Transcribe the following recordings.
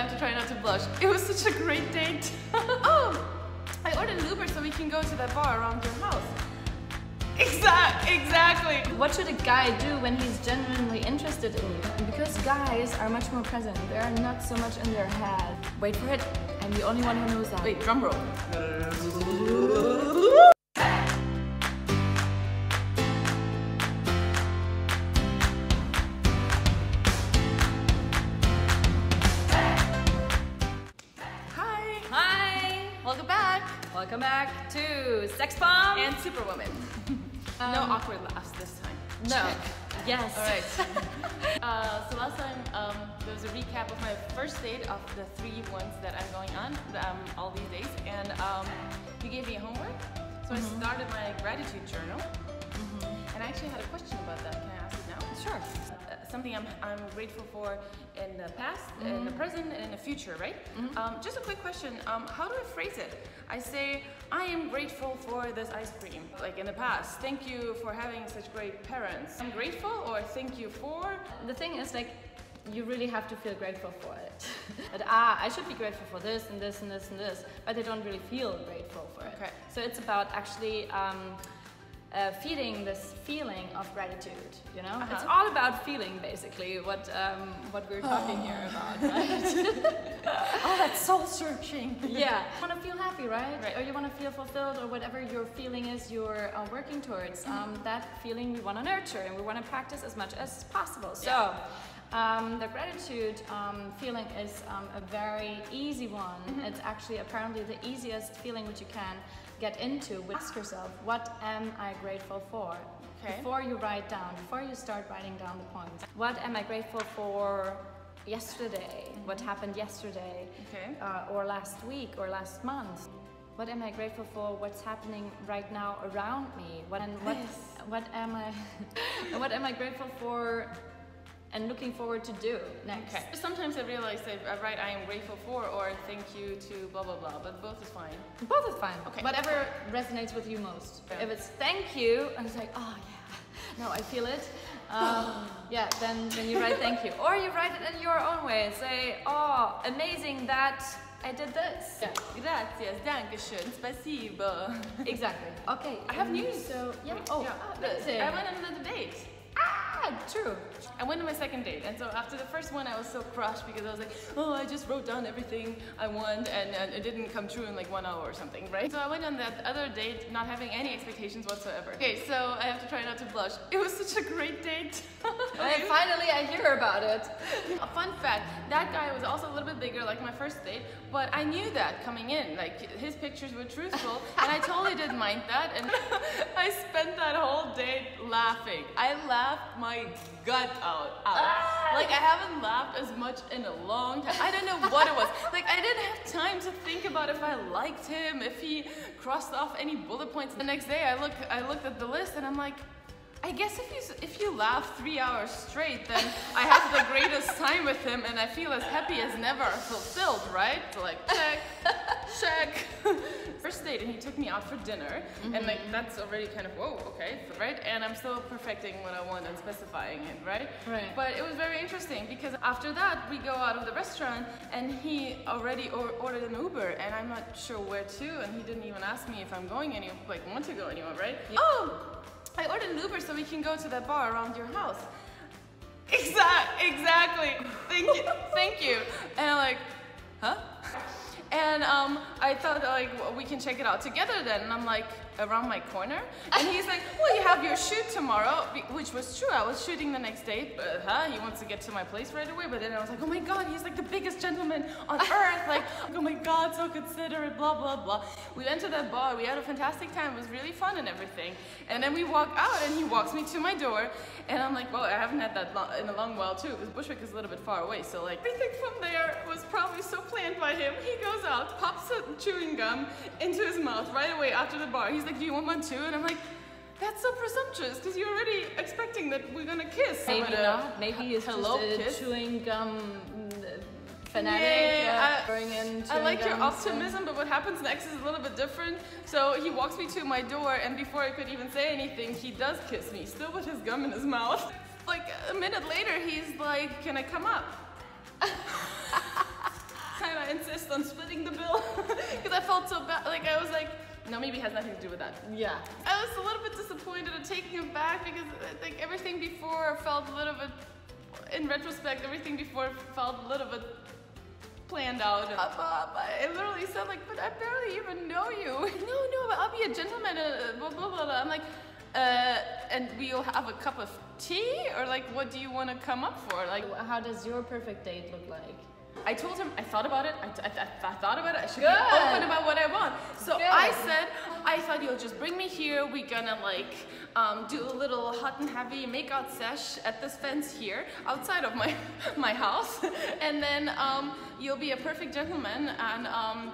have to try not to blush. It was such a great date. Oh, I ordered an Uber so we can go to that bar around your house. Exactly. What should a guy do when he's genuinely interested in you? Because guys are much more present. They are not so much in their head. Wait for it. I'm the only one who knows that. Wait, drum roll. Welcome back to Sex Bomb and Superwoman. No awkward laughs this time. No. Check. Yes. All right. So last time there was a recap of my first date of the 3 ones that I'm going on all these days, and you gave me homework. So I started my gratitude journal, and I actually had a question about that. Can I ask it now? Sure. Something I'm grateful for in the past, in the present, and in the future, right? Just a quick question. How do I phrase it? I say, I am grateful for this ice cream. Like in the past, thank you for having such great parents. I'm grateful, or thank you for? The thing is, like, you really have to feel grateful for it. But I should be grateful for this and this and this and this, but they don't really feel grateful for it. Okay. So it's about actually feeding this feeling of gratitude, you know? It's all about feeling, basically, what we're talking here about, right? Oh, that's soul-searching. Yeah. You want to feel happy, right? Or you want to feel fulfilled, or whatever your feeling is you're working towards. That feeling we want to nurture, and we want to practice as much as possible. So, the gratitude feeling is a very easy one. It's actually apparently the easiest feeling which you can get into. Ask yourself, what am I grateful for? Okay. Before you write down, before you start writing down the points. What am I grateful for yesterday? What happened yesterday? Okay. Or last week, or last month? What am I grateful for? What's happening right now around me? What am I grateful for and looking forward to do next? Okay. Sometimes I realize that I write I am grateful for or thank you to blah blah blah, but both is fine. Both is fine. Okay. Whatever resonates with you most. Yeah. If it's thank you, and it's like, oh yeah, no, I feel it. Yeah, then you write thank you. Or you write it in your own way. Say, oh, amazing that I did this. Yeah. Gracias, dankeschön, spasibo. Exactly. Okay, I have news. So, yeah. I went on another date. True. I went on my second date, and so after the first one I was so crushed because I was like, oh, I just wrote down everything I want and it didn't come true in like 1 hour or something, right? So I went on that other date not having any expectations whatsoever. Okay, so I have to try not to blush. It was such a great date. Finally I hear about it. A fun fact, that guy was also a little bit bigger like my first date, but I knew that coming in, like his pictures were truthful and I totally didn't mind that, and I spent that whole date laughing. I laughed my gut out. Like I haven't laughed as much in a long time. I don't know what it was. Like I didn't have time to think about if I liked him, if he crossed off any bullet points. The next day I looked at the list and I'm like, I guess if you laugh 3 hours straight, then I have the greatest time with him and I feel as happy as never, fulfilled, right? So like, check. First date, and he took me out for dinner, and like that's already kind of, whoa, okay, right? And I'm still perfecting what I want and specifying it, right? Right. But it was very interesting because after that, we go out of the restaurant and he already ordered an Uber, and I'm not sure where to, and he didn't even ask me if I'm going anywhere, like want to go anywhere, right? Yeah. Oh! I ordered an Uber so we can go to that bar around your house. Exactly. Thank you. And I'm like, huh? And I thought like we can check it out together then. And I'm like, around my corner. And he's like, well, you have your shoot tomorrow, which was true. I was shooting the next day, but he wants to get to my place right away. But then I was like, oh my God, he's like the biggest gentleman on earth. Like, oh my God, so considerate, blah, blah, blah. We went to that bar. We had a fantastic time. It was really fun and everything. And then we walk out and he walks me to my door. And I'm like, well, I haven't had that in a long while too, because Bushwick is a little bit far away. So like, everything from there was probably so planned by him. He goes out, pops a chewing gum into his mouth right away after the bar. He's like, do you want one too? And I'm like, that's so presumptuous, because you're already expecting that we're gonna kiss. Maybe not. Maybe he's just a kiss? Chewing gum fanatic. Yeah, I like your optimism, but what happens next is a little bit different. So he walks me to my door, and before I could even say anything, he does kiss me, still with his gum in his mouth. Like a minute later, he's like, can I come up? insist on splitting the bill because I felt so bad. Like I was like, no, maybe it has nothing to do with that. Yeah. I was a little bit disappointed at taking him back because like everything before felt a little bit, in retrospect, everything before felt a little bit planned out. I literally said like, but I barely even know you. No, but I'll be a gentleman, blah, blah, blah, blah. I'm like, and we'll have a cup of tea? Or like, what do you want to come up for? Like, how does your perfect date look like? I told him, I thought about it, I thought about it, I should Good. be open about what I want. So Good. I said, I thought you'll just bring me here, we're gonna like do a little hot and heavy makeout sesh at this fence here, outside of my house, and then you'll be a perfect gentleman and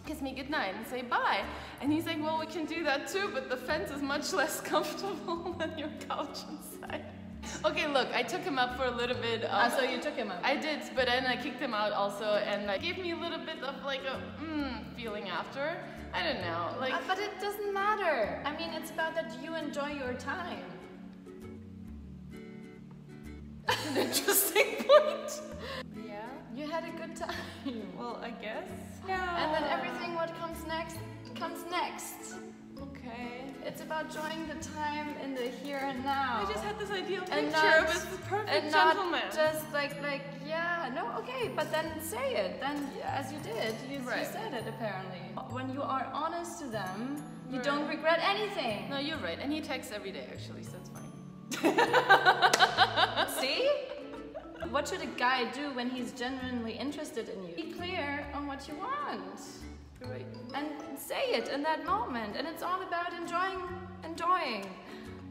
kiss me goodnight and say bye. And he's like, well, we can do that too, but the fence is much less comfortable than your couch inside. Okay, look, I took him up for a little bit. So you took him up? I did, but then I kicked him out also, and like, gave me a little bit of like a feeling after. I don't know, like. But it doesn't matter. I mean, it's about that you enjoy your time. That's an interesting point. Yeah. You had a good time. Well, I guess. Yeah. And then everything what comes next comes next. Okay. It's about enjoying the time in the here and now. I just had this ideal And picture not- of this perfect and gentleman. not just like yeah, no, okay, but then say it. Then as you did, you said it apparently. When you are honest to them, you don't regret anything. No, you're right. And he texts every day actually, so it's fine. See? What should a guy do when he's genuinely interested in you? Be clear on what you want. Right. And say it in that moment. And it's all about enjoying.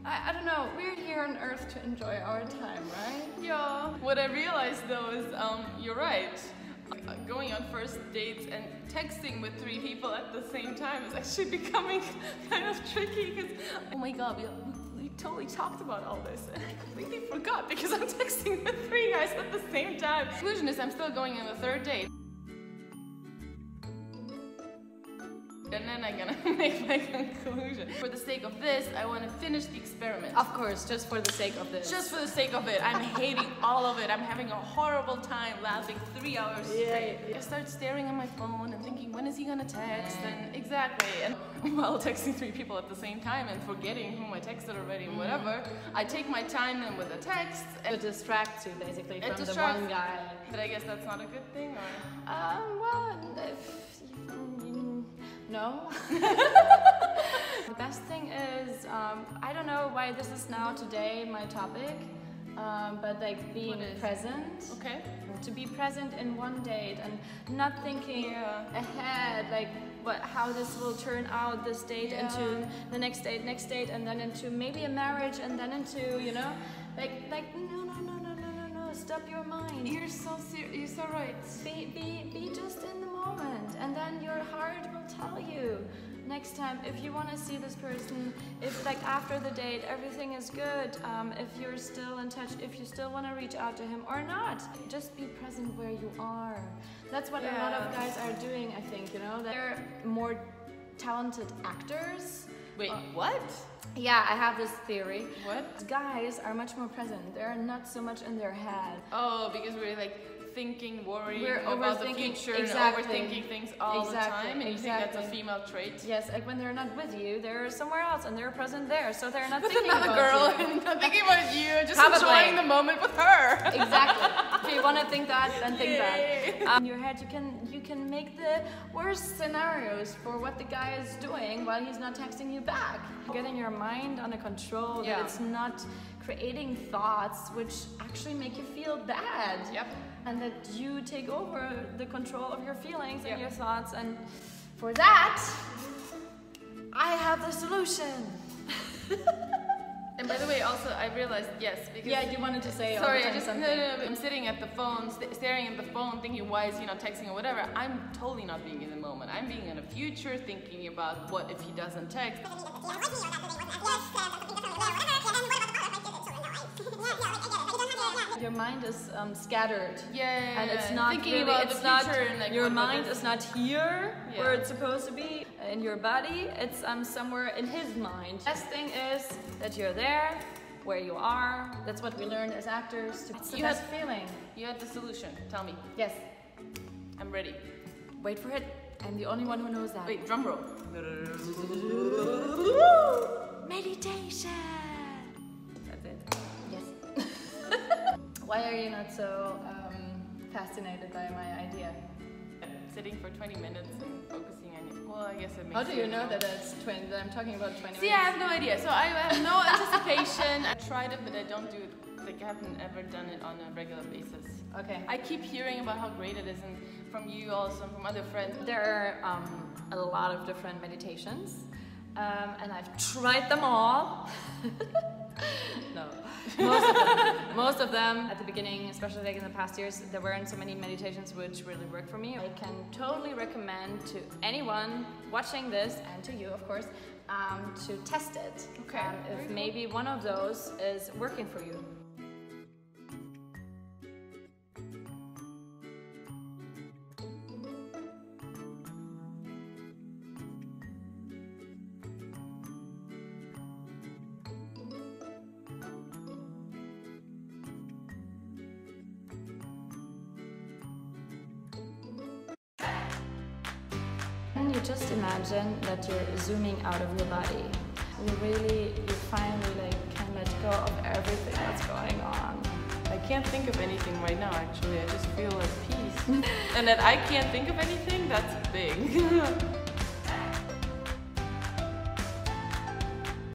I don't know, we're here on earth to enjoy our time, right? Yeah. What I realized though is, you're right. Going on first dates and texting with 3 people at the same time is actually becoming kind of tricky because, oh my god, we totally talked about all this and I completely forgot because I'm texting with 3 guys at the same time. The conclusion is I'm still going on the 3rd date. And then I'm gonna make my conclusion. For the sake of this, I want to finish the experiment. Of course, just for the sake of this. Just for the sake of it. I'm hating all of it. I'm having a horrible time laughing 3 hours straight. I start staring at my phone and thinking, when is he gonna text? And exactly. And while texting 3 people at the same time and forgetting whom I texted already and whatever, I take my time then with the text. It distracts you basically It from the distracts- one guy. But I guess that's not a good thing, or? Well, no. The best thing is, I don't know why this is now today my topic, but like being present. Okay. To be present in one date and not thinking ahead, like how this will turn out, this date into the next date, and then into maybe a marriage, and then into, you know, like no, stop your mind. You're so right. Be just in the moment, and then your heart will tell you next time if you want to see this person, if like after the date everything is good, if you're still in touch, if you still want to reach out to him or not. Just be present where you are. That's what a lot of guys are doing, I think, you know. They're more talented actors. Wait, what? Yeah, I have this theory. What? Guys are much more present. They're not so much in their head. Oh, because we're like thinking, worrying We're about the overthinking- future exactly. and overthinking things all the time, and you think that's a female trait? Yes, like when they're not with you, they're somewhere else and they're present there, so they're not With thinking another about girl you. and not thinking about you, just Probably. enjoying the moment with her. Exactly. If you want to think that, then think that. In your head, you can make the worst scenarios for what the guy is doing while he's not texting you back. Getting your mind under control, that it's not creating thoughts which actually make you feel bad. Yep. And that you take over the control of your feelings and your thoughts. And for that, I have the solution. And by the way, also I realized, yes, because You wanted to say sorry, all the time something. no, I'm sitting at the phone, staring at the phone, thinking, why is he not texting or whatever. I'm totally not being in the moment. I'm being in the future, thinking about what if he doesn't text. Your mind is scattered. Yeah, And it's not thinking really, about it's the not, future and like your what mind this- is not here where it's supposed to be in your body. It's somewhere in his mind. Best thing is that you're there, where you are. That's what we learned as actors. It's the best feeling. You had the solution. Tell me. Yes. I'm ready. Wait for it. I'm the only one who knows that. Wait, drum roll. Meditation. That's it. Yes. Why are you not so fascinated by my idea? Sitting for 20 minutes and focusing on it. Well, I guess it makes How do you sense. know that I'm talking about 20 See, minutes? I have no idea. So I have no anticipation. I tried it, but I don't do it. Like, I haven't ever done it on a regular basis. Okay. I keep hearing about how great it is, and from you also, and from other friends. There are a lot of different meditations, and I've tried them all. No, most of them at the beginning, especially like in the past years, there weren't so many meditations which really worked for me. I can totally recommend to anyone watching this, and to you of course, to test it. Okay. If maybe one of those is working for you. You just imagine that you're zooming out of your body. You finally like can let go of everything that's going on. I can't think of anything right now, actually. I just feel at peace. And that I can't think of anything, that's big.